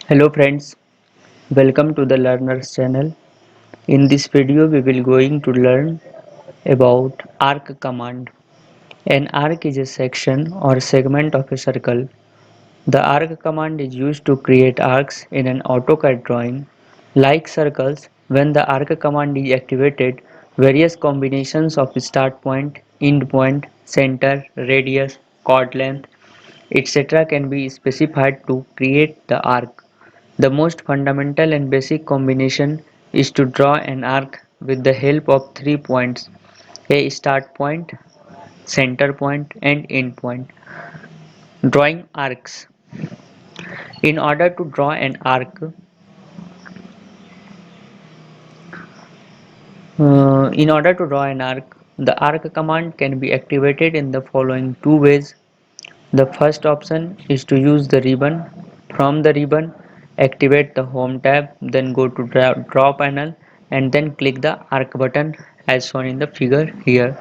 Hello friends, welcome to the Learners channel. In this video we will going to learn about arc command. An arc is a section or segment of a circle. The arc command is used to create arcs in an AutoCAD drawing. Like circles, when the arc command is activated, various combinations of start point, end point, center, radius, chord length, etc. can be specified to create the arc. The most fundamental and basic combination is to draw an arc with the help of 3 points: a start point, center point, and end point. Drawing arcs. In order to draw an arc, the arc command can be activated in the following two ways. The first option is to use the ribbon. From the ribbon, activate the Home tab, then go to Draw panel and then click the arc button as shown in the figure here.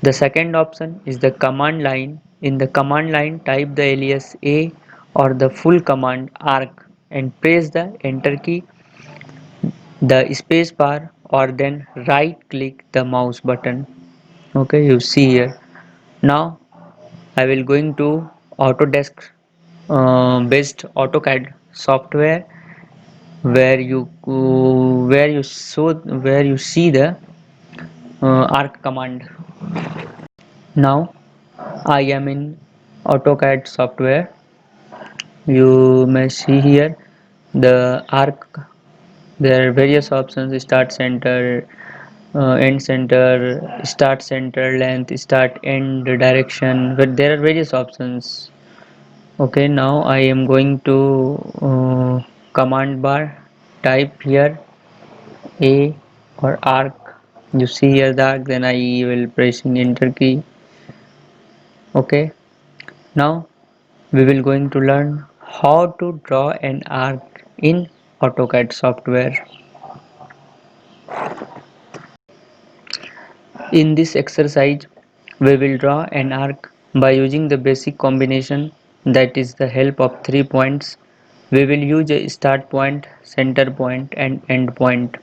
The second option is the command line. In the command line, type the alias A or the full command arc and press the enter key, the space bar, or then right click the mouse button. Okay, you see here. Now I will going to Autodesk based AutoCAD software where you see the arc command. Now I am in AutoCAD software. You may see here the arc. There are various options: start center, end center, start center length, start end direction. But there are various options. Okay, now I am going to command bar. Type here A or arc. You see here the arc. Then I will pressing enter key. Okay. Now we will going to learn how to draw an arc in AutoCAD software. In this exercise, we will draw an arc by using the basic combination, that is the help of 3 points. We will use a start point, center point and end point.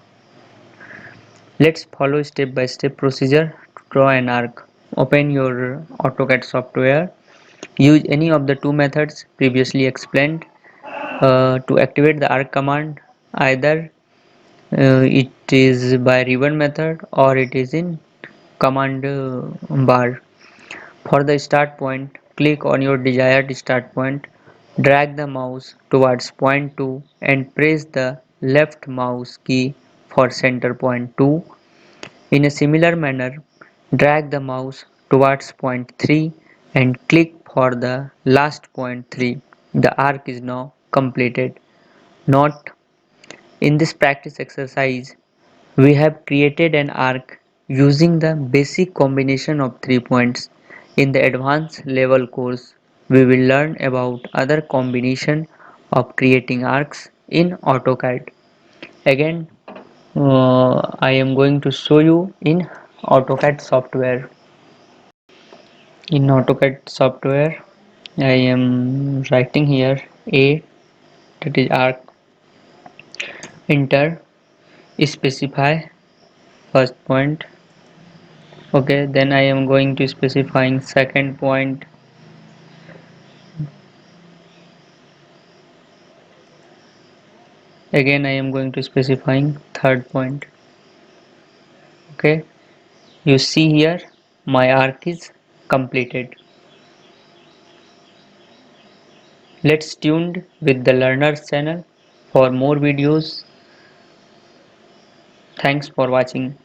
Let's follow step by step procedure to draw an arc. Open your AutoCAD software. Use any of the two methods previously explained to activate the arc command. Either it is by ribbon method or it is in command bar. For the start point, click on your desired start point, drag the mouse towards point 2 and press the left mouse key for center point 2. In a similar manner, drag the mouse towards point 3 and click for the last point 3. The arc is now completed. Note: in this practice exercise, we have created an arc using the basic combination of 3 points. In the advanced level course, we will learn about other combination of creating arcs in AutoCAD. Again, I am going to show you in AutoCAD software. In AutoCAD software, I am writing here A, that is arc, enter, specify first point. Okay, then I am going to specifying second point. Again I am going to specifying third point. Okay, you see here my arc is completed. Let's tuned with the learners channel for more videos. Thanks for watching.